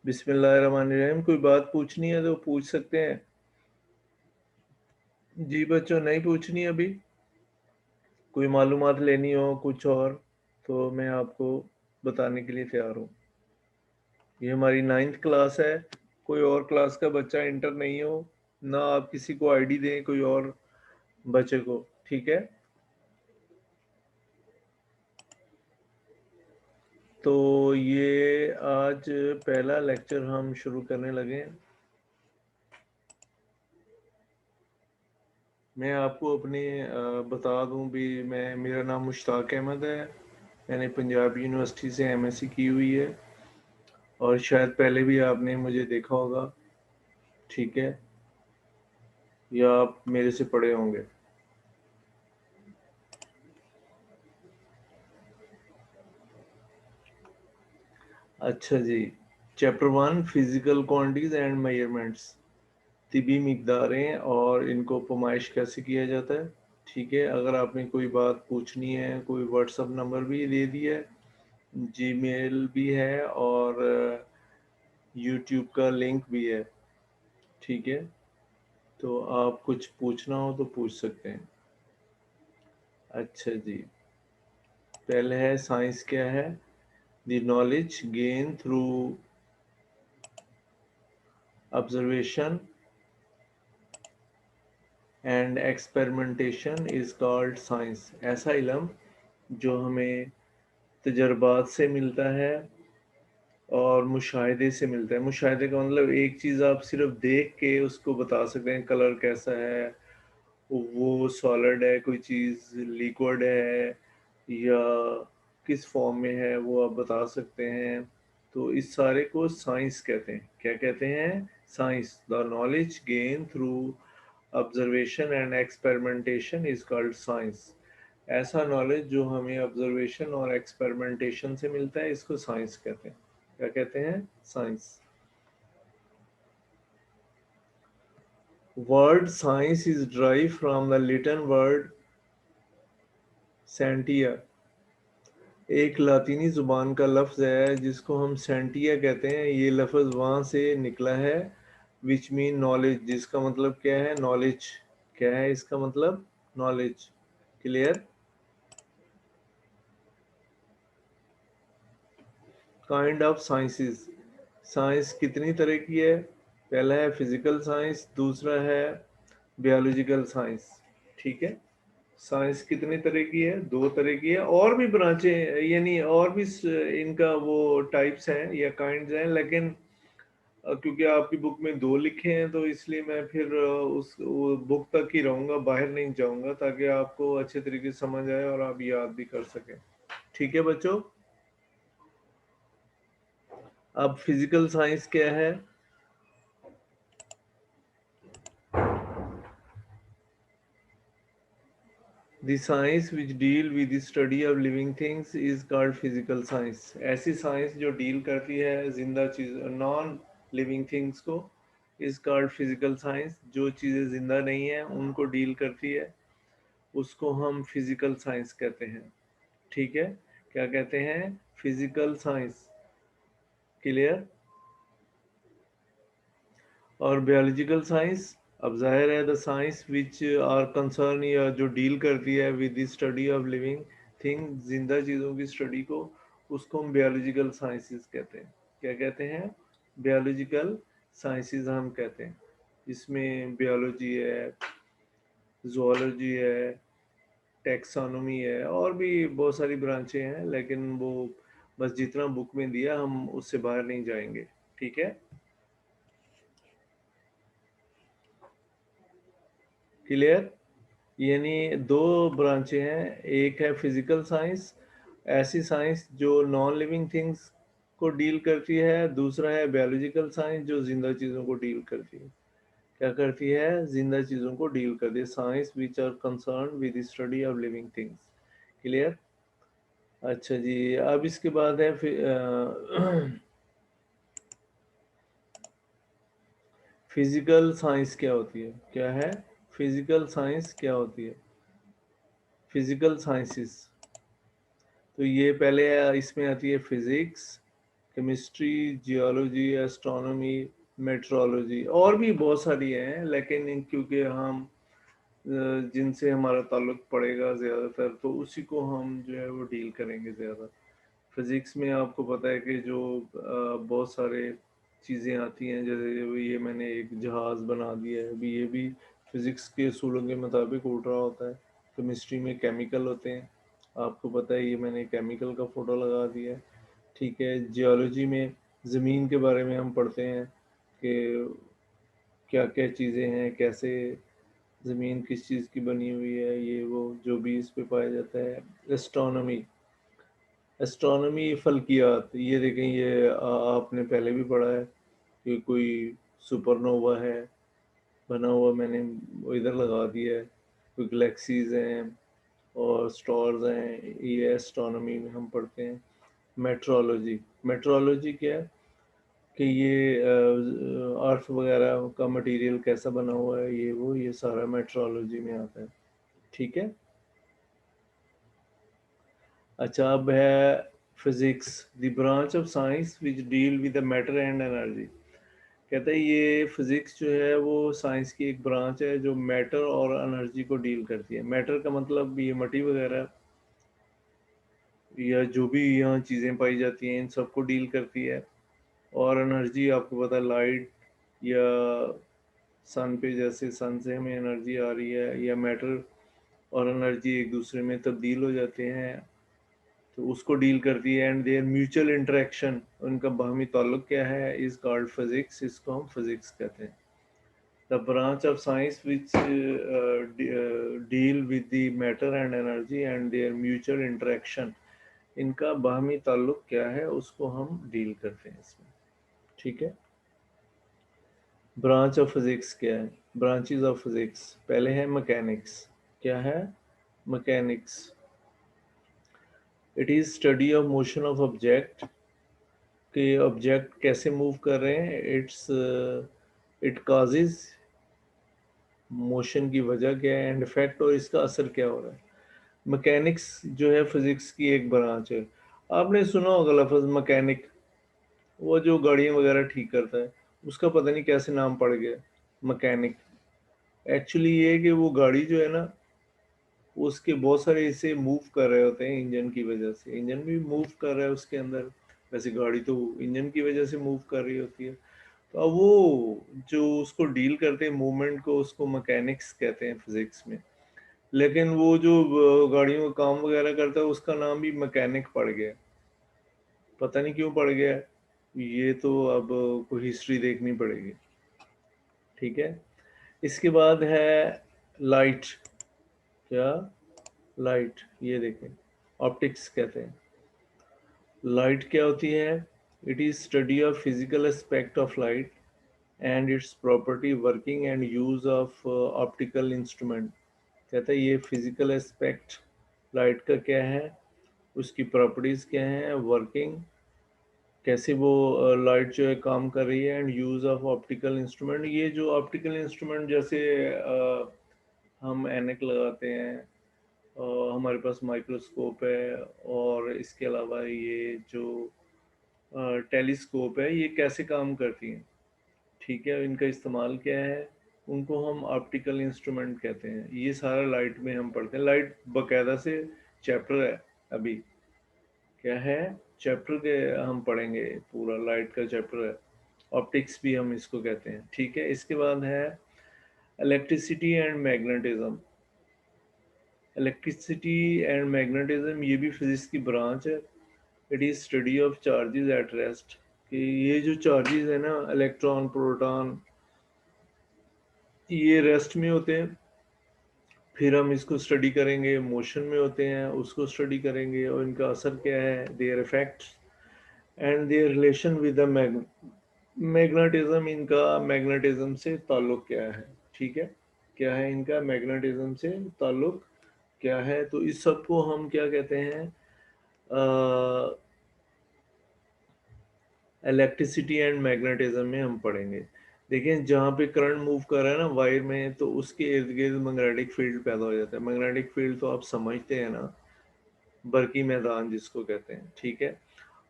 बिस्मिल्लाहिर्रहमानिर्रहीम। कोई बात पूछनी है तो पूछ सकते हैं। जी बच्चों, नहीं पूछनी अभी? कोई मालूमात लेनी हो कुछ और तो मैं आपको बताने के लिए तैयार हूँ। ये हमारी 9th क्लास है। कोई और क्लास का बच्चा इंटर नहीं हो, ना आप किसी को आईडी दें कोई और बच्चे को, ठीक है? तो ये आज पहला लेक्चर हम शुरू करने लगे हैं। मैं आपको अपने बता दूं भी, मेरा नाम मुश्ताक अहमद है। मैंने पंजाब यूनिवर्सिटी से एमएससी की हुई है और शायद पहले भी आपने मुझे देखा होगा, ठीक है? या आप मेरे से पढ़े होंगे। अच्छा जी। Chapter 1, physical quantities and measurements, तिबी मिकदारें और इनको पैमाइश कैसे किया जाता है, ठीक है? अगर आपने कोई बात पूछनी है, कोई व्हाट्सअप नंबर भी दे दिया है, जीमेल भी है और यूट्यूब का लिंक भी है, ठीक है? तो आप कुछ पूछना हो तो पूछ सकते हैं। अच्छा जी। पहले है साइंस क्या है? The knowledge gain through observation and experimentation is called science. ऐसा इल्म जो हमें तजर्बात से मिलता है और मुशाहिदे से मिलता है। मुशाहिदे का मतलब एक चीज़ आप सिर्फ देख के उसको बता सकते हैं, कलर कैसा है, वो सॉलिड है, कोई चीज़ लिक्विड है या किस फॉर्म में है, वो आप बता सकते हैं। तो इस सारे को साइंस कहते हैं। क्या कहते हैं? Science. The knowledge gain through observation and experimentation is called science. ऐसा नॉलेज जो हमें ऑब्जर्वेशन और एक्सपेरिमेंटेशन से मिलता है, इसको साइंस कहते हैं। क्या कहते हैं? Science. Word science is derived from the Latin word scientia। एक लातीनी ज़ुबान का लफ्ज़ है जिसको हम सेंटिया कहते हैं। ये लफ्ज़ वहाँ से निकला है, विच मीन नॉलेज, जिसका मतलब क्या है? नॉलेज। क्या है इसका मतलब? Knowledge. Clear? Kind of sciences. Science कितनी तरह की है? पहला है फिजिकल साइंस, दूसरा है बायोलॉजिकल साइंस, ठीक है? साइंस कितनी तरह की है? 2 तरह की है। और भी ब्रांचें, यानी और भी इनका वो टाइप्स हैं या काइंड्स हैं, लेकिन क्योंकि आपकी बुक में 2 लिखे हैं तो इसलिए मैं फिर उस वो बुक तक ही रहूँगा, बाहर नहीं जाऊँगा, ताकि आपको अच्छे तरीके से समझ आए और आप याद भी कर सकें। ठीक है बच्चों? अब फिजिकल साइंस क्या है? The science which deal with the study of living things is called physical science। ऐसी साइंस जो डील करती है जिंदा चीज, नॉन लिविंग थिंग्स को, is called physical science। जो चीज़ें जिंदा नहीं है उनको डील करती है, उसको हम फिजिकल साइंस कहते हैं, ठीक है? क्या कहते हैं? Physical science. क्लियर? और बायोलॉजिकल साइंस, अब जाहिर है the science which are concern, या जो डील करती है with the study of living thing, जिंदा चीज़ों की स्टडी को, उसको हम बायोलॉजिकल साइंसेस कहते हैं। क्या कहते हैं? बायोलॉजिकल साइंसेस हम कहते हैं। इसमें बायोलॉजी है, जोलॉजी है, टेक्सोनोमी है, और भी बहुत सारी ब्रांचें हैं, लेकिन वो बस जितना बुक में दिया हम उससे बाहर नहीं जाएंगे, ठीक है? क्लियर? यानी 2 ब्रांचें हैं, एक है फिजिकल साइंस, ऐसी साइंस जो नॉन लिविंग थिंग्स को डील करती है, दूसरा है बायोलॉजिकल साइंस जो जिंदा चीज़ों को डील करती है। क्या करती है? जिंदा चीज़ों को डील करती है। Science which are concern with the study of living things. Clear? अच्छा जी। अब इसके बाद है फिजिकल साइंस क्या होती है? क्या है? फिजिकल साइंस क्या होती है? फिजिकल साइंसेस, तो ये पहले इसमें आती है physics, chemistry, geology, astronomy, metrology और भी बहुत सारी हैं, लेकिन क्योंकि हम जिनसे हमारा ताल्लुक पड़ेगा ज़्यादातर, तो उसी को हम जो है वो डील करेंगे ज़्यादा। फिज़िक्स में आपको पता है कि जो बहुत सारे चीज़ें आती हैं, जैसे अभी ये मैंने एक जहाज़ बना दिया है, अभी ये भी फिज़िक्स के असूलों के मुताबिक उड़ रहा होता है। केमिस्ट्री में केमिकल होते हैं, आपको पता है, ये मैंने केमिकल का फ़ोटो लगा दिया है। ठीक है, जियोलॉजी में ज़मीन के बारे में हम पढ़ते हैं कि क्या-क्या चीज़ें हैं, कैसे ज़मीन किस चीज़ की बनी हुई है, ये वो जो भी इस पे पाया जाता है। एस्ट्रोनॉमी, एस्ट्रोनॉमी फल्कियात, ये देखें, ये आपने पहले भी पढ़ा है कि कोई सुपरनोवा है बना हुआ, मैंने वो इधर लगा दिया है। कोई गैलेक्सीज़ हैं और स्टार्स हैं, ये एस्ट्रोनॉमी में हम पढ़ते हैं। मेट्रोलॉजी, मेट्रोलॉजी क्या है कि ये अर्थ वगैरह का मटेरियल कैसा बना हुआ है, ये वो, ये सारा मेट्रोलॉजी में आता है। ठीक है। अच्छा, अब है physics, the branch of science which deal with the matter and energy. कहता है ये फिजिक्स जो है वो साइंस की एक ब्रांच है जो मैटर और एनर्जी को डील करती है। मैटर का मतलब ये मटी वगैरह या जो भी यहाँ चीज़ें पाई जाती हैं, इन सबको डील करती है। और एनर्जी आपको पता है, लाइट या सन पे, जैसे सन से हमें एनर्जी आ रही है, या मैटर और एनर्जी एक दूसरे में तब्दील हो जाते हैं, तो उसको डील करती है। एंड देयर म्यूचुअल इंटरेक्शन, उनका बाहमी ताल्लुक क्या है, इज कॉल्ड फिजिक्स, इसको हम फिजिक्स कहते हैं। The branch of science which deal with the matter and energy and there mutual interaction, इनका बाहमी ताल्लुक क्या है, उसको हम डील करते हैं इसमें। ठीक है। ब्रांच ऑफ फिजिक्स क्या है? ब्रांचेस ऑफ फिजिक्स, पहले है मैकेनिक्स। क्या है? Mechanics, it is study of motion of object, कि ऑब्जेक्ट कैसे मूव कर रहे हैं। इट काजेज, मोशन की वजह क्या है, एंड इफेक्ट, और इसका असर क्या हो रहा है। मैकेनिक्स जो है फिजिक्स की एक ब्रांच है। आपने सुना होगा लफ्ज मैकेनिक, वो जो गाड़ियां वगैरह ठीक करता है, उसका पता नहीं कैसे नाम पड़ गया मैकेनिक। एक्चुअली ये है कि वो गाड़ी जो है ना, उसके बहुत सारे हिस्से मूव कर रहे होते हैं इंजन की वजह से। इंजन भी मूव कर रहा है उसके अंदर, वैसे गाड़ी तो इंजन की वजह से मूव कर रही होती है। तो अब वो जो उसको डील करते हैं मूवमेंट को, उसको मैकेनिक्स कहते हैं फिजिक्स में। लेकिन वो जो गाड़ियों का काम वगैरह करता है, उसका नाम भी मैकेनिक पड़ गया। पता नहीं क्यों पड़ गया, ये तो अब कोई हिस्ट्री देखनी पड़ेगी। ठीक है। इसके बाद है लाइट। क्या? लाइट, ये देखें, ऑप्टिक्स कहते हैं। लाइट क्या होती है? It is study of physical aspect of light and it's property, working and use of optical instrument. कहता है ये फिजिकल एस्पेक्ट लाइट का क्या है, उसकी प्रॉपर्टीज क्या है, वर्किंग, कैसे वो लाइट जो है काम कर रही है, and use of optical instrument. ये जो ऑप्टिकल इंस्ट्रूमेंट, जैसे हम ऐनक लगाते हैं, हमारे पास माइक्रोस्कोप है, और इसके अलावा ये जो टेलीस्कोप है, ये कैसे काम करती हैं। ठीक है, इनका इस्तेमाल क्या है, उनको हम ऑप्टिकल इंस्ट्रूमेंट कहते हैं। ये सारा लाइट में हम पढ़ते हैं। लाइट बकायदा से चैप्टर है अभी। क्या है? चैप्टर के हम पढ़ेंगे, पूरा लाइट का चैप्टर है। ऑप्टिक्स भी हम इसको कहते हैं। ठीक है। इसके बाद है electricity and magnetism. Electricity and magnetism, ये भी फिजिक्स की ब्रांच है। It is study of charges at rest, कि ये जो चार्जेस है ना, इलेक्ट्रॉन, प्रोटॉन, ये रेस्ट में होते हैं। फिर हम इसको स्टडी करेंगे, मोशन में होते हैं, उसको स्टडी करेंगे, और इनका असर क्या है, there effects and there relation with the magnetism, इनका मैग्नेटिज्म से ताल्लुक क्या है। ठीक है। क्या है इनका मैग्नेटिज्म से ताल्लुक, क्या है, तो इस सब को हम क्या कहते हैं, इलेक्ट्रिसिटी एंड मैग्नेटिज्म में हम पढ़ेंगे। देखिए, जहाँ पे करंट मूव कर रहा है ना वायर में, तो उसके इर्द गिर्द मैग्नेटिक फील्ड पैदा हो जाता है। मैग्नेटिक फील्ड तो आप समझते हैं ना, बरकी मैदान जिसको कहते हैं। ठीक है।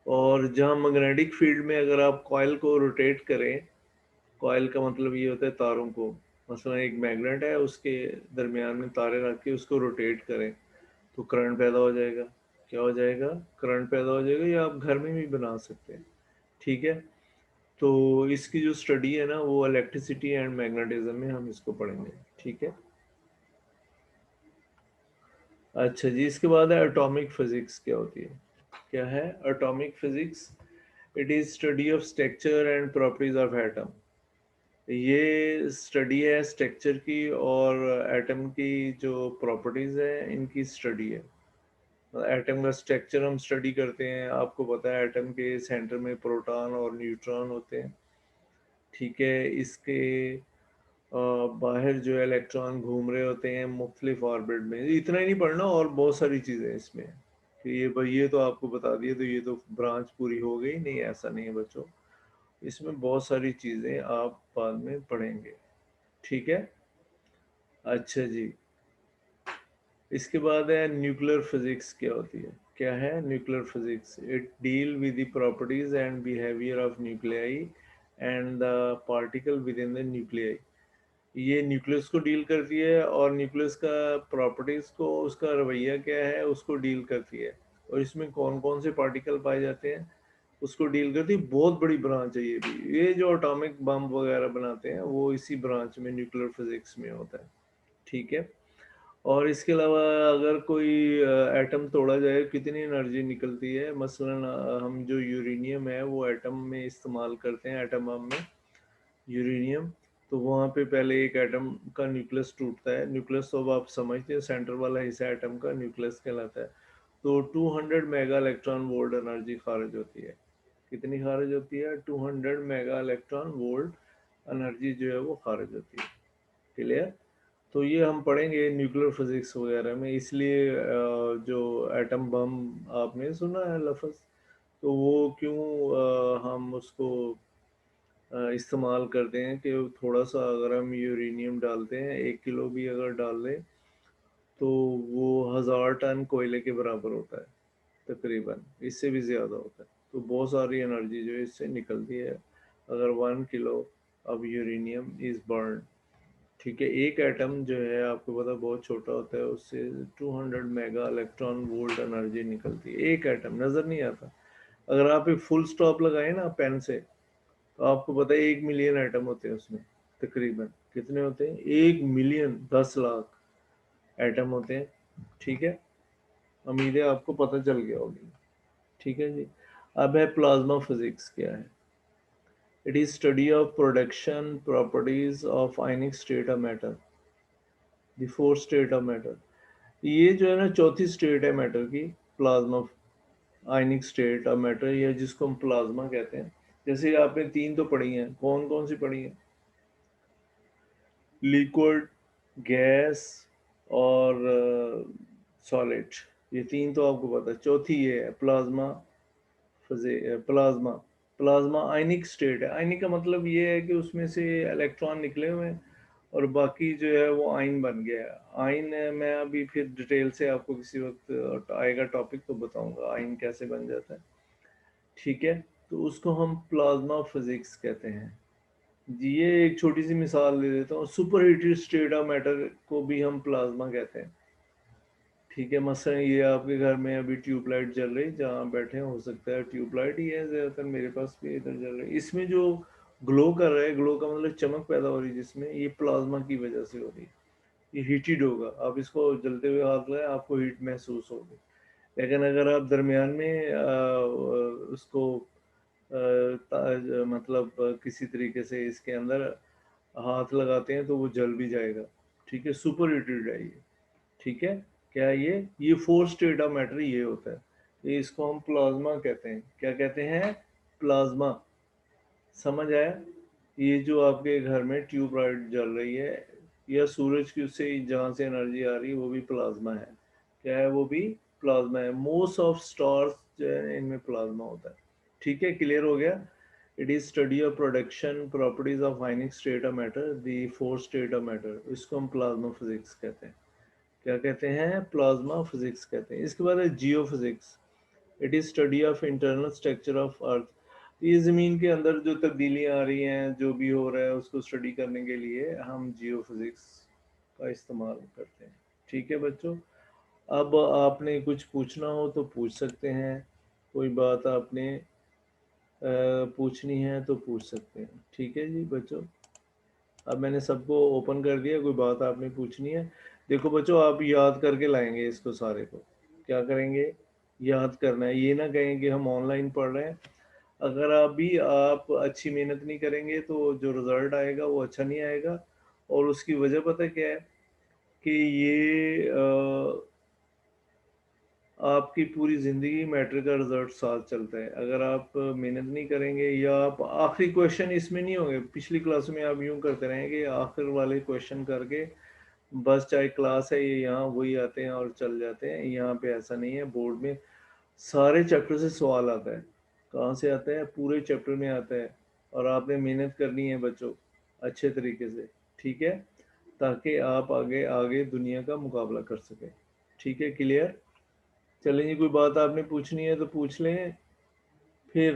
और जहाँ मैग्नेटिक फील्ड में अगर आप कॉइल को रोटेट करें, कॉइल का मतलब ये होता है तारों को, मसलन एक मैग्नेट है उसके दरमियान में तारे रख के उसको रोटेट करें तो करंट पैदा हो जाएगा। क्या हो जाएगा? करंट पैदा हो जाएगा। ये आप घर में भी बना सकते हैं। ठीक है, तो इसकी जो स्टडी है ना वो इलेक्ट्रिसिटी एंड मैग्नेटिज्म में हम इसको पढ़ेंगे। ठीक है। अच्छा जी, इसके बाद है एटॉमिक फिजिक्स। क्या होती है? क्या है atomic physics? It is study of structure and properties of atom. ये स्टडी है स्ट्रक्चर की और एटम की जो प्रॉपर्टीज है इनकी स्टडी है। एटम का स्ट्रक्चर हम स्टडी करते हैं। आपको पता है एटम के सेंटर में प्रोटॉन और न्यूट्रॉन होते हैं। ठीक है, इसके बाहर जो है इलेक्ट्रॉन घूम रहे होते हैं मुख्तलिफ ऑर्बिट में। इतना ही नहीं पढ़ना, और बहुत सारी चीज़ें हैं इसमें कि ये भाई ये तो आपको बता दिए तो ये तो ब्रांच पूरी हो गई, नहीं ऐसा नहीं है बच्चों। इसमें बहुत सारी चीज़ें आप बाद में पढ़ेंगे। ठीक है। अच्छा जी, इसके बाद है न्यूक्लियर फिजिक्स। क्या होती है? क्या है nuclear physics? It deal with the properties and behaviour of nuclei and the particle with in the nuclei. ये न्यूक्लियस को डील करती है और न्यूक्लियस का प्रॉपर्टीज को, उसका रवैया क्या है उसको डील करती है। और इसमें कौन कौन से पार्टिकल पाए जाते हैं उसको डील करती है। बहुत बड़ी ब्रांच है ये भी। ये जो एटॉमिक बम वगैरह बनाते हैं वो इसी ब्रांच में न्यूक्लियर फिजिक्स में होता है। ठीक है। और इसके अलावा अगर कोई एटम तोड़ा जाए कितनी एनर्जी निकलती है, मसलन हम जो यूरेनियम है वो एटम में इस्तेमाल करते हैं, एटम बम में यूरेनियम। तो वहाँ पे पहले एक एटम का न्यूक्लियस टूटता है। न्यूक्लियस तो अब आप समझते हैं सेंटर वाला हिस्सा एटम का न्यूक्लियस कहलाता है। तो 200 मेगा इलेक्ट्रॉन वोल्ट एनर्जी खारिज होती है। कितनी खारिज होती है? 200 मेगा इलेक्ट्रॉन वोल्ट एनर्जी जो है वो खारिज होती है। क्लियर? तो ये हम पढ़ेंगे न्यूक्लियर फिजिक्स वगैरह में। इसलिए जो एटम बम आपने सुना है लफ्ज़, तो वो क्यों हम उसको इस्तेमाल करते हैं कि थोड़ा सा अगर हम यूरेनियम डालते हैं, 1 किलो भी अगर डाल दें तो वो 1000 टन कोयले के बराबर होता है तकरीबन, इससे भी ज़्यादा होता है। तो बहुत सारी एनर्जी जो है इससे निकलती है अगर 1 kilo of uranium is burn. ठीक है, एक एटम जो है आपको पता बहुत छोटा होता है, उससे 200 मेगा इलेक्ट्रॉन वोल्ट एनर्जी निकलती है। एक एटम नज़र नहीं आता। अगर आप एक फुल स्टॉप लगाए ना पेन से, तो आपको पता है 1 मिलियन एटम होते हैं उसमें तकरीबन। कितने होते हैं? 1 मिलियन, 10 लाख एटम होते हैं। ठीक है, उम्मीद है आपको पता चल गया होगी। ठीक है जी। अब है प्लाज्मा फिजिक्स। क्या है? It is study of production properties of ionic state of matter, the fourth state of matter. ये जो है ना चौथी स्टेट है मैटर की, plasma ionic state of matter, या जिसको हम प्लाज्मा कहते हैं। जैसे आपने तीन तो पढ़ी हैं, कौन कौन सी पढ़ी हैं? लिक्विड, गैस और सॉलिड। ये तीन तो आपको पता है। चौथी ये है प्लाज्मा। प्लाज्मा, प्लाज्मा आयनिक स्टेट है। आयनिक का मतलब ये है कि उसमें से इलेक्ट्रॉन निकले हुए हैं और बाकी जो है वो आयन बन गया है। आयन मैं अभी फिर डिटेल से आपको किसी वक्त आएगा टॉपिक तो बताऊंगा आयन कैसे बन जाता है। ठीक है, तो उसको हम प्लाज्मा फिजिक्स कहते हैं जी। ये एक छोटी सी मिसाल दे देता हूँ, super heated state of matter को भी हम प्लाज्मा कहते हैं। ठीक है, मसलन ये आपके घर में अभी ट्यूबलाइट जल रही, जहाँ बैठे हो सकता है ट्यूबलाइट ही है ज़्यादातर, मेरे पास भी इधर जल रही। इसमें जो ग्लो कर रहा है, ग्लो का मतलब चमक पैदा हो रही है जिसमें, ये प्लाज्मा की वजह से हो रही है। ये हीटेड होगा, आप इसको जलते हुए हाथ लगाए आपको हीट महसूस होगी। लेकिन अगर आप दरमियान में उसको मतलब किसी तरीके से इसके अंदर हाथ लगाते हैं तो वो जल भी जाएगा। ठीक है, सुपर हीटेड है ये। ठीक है, क्या ये फोर स्टेट ऑफ मैटर ये होता है। ये इसको हम प्लाज्मा कहते हैं। क्या कहते हैं? प्लाज्मा। समझ आया? ये जो आपके घर में ट्यूबलाइट जल रही है या सूरज की उससे जहाँ से एनर्जी आ रही है वो भी प्लाज्मा है। क्या है? वो भी प्लाज्मा है। मोस्ट ऑफ स्टार्स जो है इनमें प्लाज्मा होता है। ठीक है, क्लियर हो गया? It is study of production properties of ionic state of matter, the four state of matter, इसको हम प्लाज्मा फिजिक्स कहते हैं। क्या कहते हैं? प्लाज्मा फिजिक्स कहते हैं। इसके बाद है geophysics. It is study of internal structure of earth. ये ज़मीन के अंदर जो तब्दीलियाँ आ रही हैं, जो भी हो रहा है, उसको स्टडी करने के लिए हम जियोफिज़िक्स का इस्तेमाल करते हैं। ठीक है बच्चों, अब आपने कुछ पूछना हो तो पूछ सकते हैं, कोई बात आपने पूछनी है तो पूछ सकते हैं। ठीक है जी बच्चों, अब मैंने सबको ओपन कर दिया, कोई बात आपने पूछनी है। देखो बच्चों, आप याद करके लाएंगे इसको सारे को, क्या करेंगे, याद करना है। ये ना कहें कि हम ऑनलाइन पढ़ रहे हैं। अगर आप अच्छी मेहनत नहीं करेंगे तो जो रिजल्ट आएगा वो अच्छा नहीं आएगा। और उसकी वजह पता क्या है कि ये आपकी पूरी ज़िंदगी मैट्रिक का रिजल्ट साथ चलता है। अगर आप मेहनत नहीं करेंगे या आप आखिरी क्वेश्चन इसमें नहीं होंगे, पिछली क्लास में आप यूं करते रहेंगे, आखिर वाले क्वेश्चन करके बस चाहे क्लास है ये यहाँ वही आते हैं और चल जाते हैं। यहाँ पे ऐसा नहीं है, बोर्ड में सारे चैप्टर से सवाल आता है। कहाँ से आता है, पूरे चैप्टर में आता है। और आपने मेहनत करनी है बच्चों अच्छे तरीके से, ठीक है, ताकि आप आगे आगे दुनिया का मुकाबला कर सकें। ठीक है, क्लियर। चलें जी, कोई बात आपने पूछनी है तो पूछ लें, फिर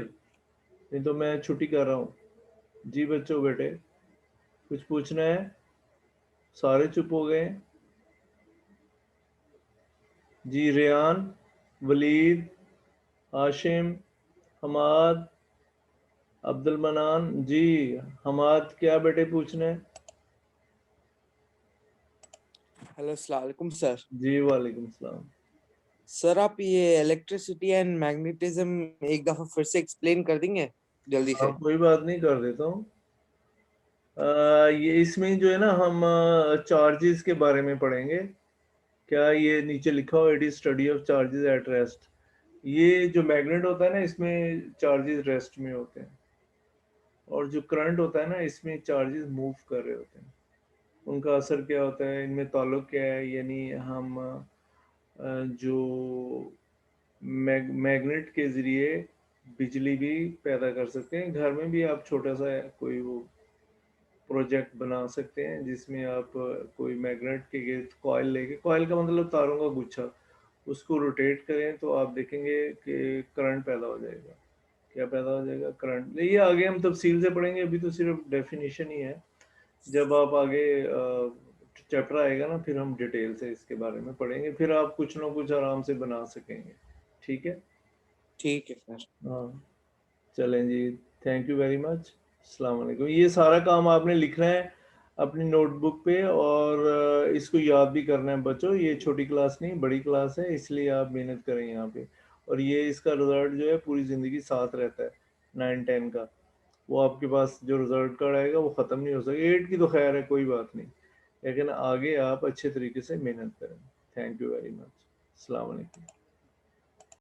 नहीं तो मैं छुट्टी कर रहा हूँ। जी बच्चों, बेटे कुछ पूछना है, सारे चुप हो गए। जी, रेयान, वलीद, हाशिम, हमाद, अब्दुल मनान जी। हमाद, क्या बेटे पूछना है? हेलो अस्सलाम वालेकुम सर। जी वालेकुम सलाम। सर आप ये इलेक्ट्रिसिटी एंड मैग्नेटिज्म एक दफा फिर से एक्सप्लेन कर देंगे जल्दी हाँ, से। कोई बात नहीं, कर देता हूँ। ये इसमें जो है ना, हम चार्जेस के बारे में पढ़ेंगे। क्या ये नीचे लिखा हो, it is study of charges at rest. ये जो मैग्नेट होता है ना, इसमें चार्जेस रेस्ट में होते हैं। और जो करंट होता है ना, इसमें चार्जेस मूव कर रहे होते हैं। उनका असर क्या होता है, इनमें ताल्लुक क्या है, यानी हम जो मैग्नेट के ज़रिए बिजली भी पैदा कर सकते हैं। घर में भी आप छोटा सा कोई वो प्रोजेक्ट बना सकते हैं जिसमें आप कोई मैग्नेट के गिर्द कॉइल लेके, कॉइल का मतलब तारों का गुच्छा, उसको रोटेट करें तो आप देखेंगे कि करंट पैदा हो जाएगा। क्या पैदा हो जाएगा? करंट। ये आगे हम तफसील से पढ़ेंगे, अभी तो सिर्फ डेफिनेशन ही है। जब आप आगे चैप्टर आएगा ना, फिर हम डिटेल से इसके बारे में पढ़ेंगे, फिर आप कुछ ना कुछ आराम से बना सकेंगे। ठीक है। ठीक है सर। हाँ, चलें जी, थैंक यू वेरी मच। अस्सलाम वालेकुम। ये सारा काम आपने लिखना है अपनी नोटबुक पे, और इसको याद भी करना है बच्चों। ये छोटी क्लास नहीं, बड़ी क्लास है, इसलिए आप मेहनत करें यहाँ पे। और ये इसका रिजल्ट जो है पूरी ज़िंदगी साथ रहता है, 9-10 का। वो आपके पास जो रिजल्ट कार्ड आएगा वो ख़त्म नहीं हो सकेगा। 8 की तो खैर है, कोई बात नहीं, लेकिन आगे आप अच्छे तरीके से मेहनत करें। Thank you very much. अस्सलाम वालेकुम।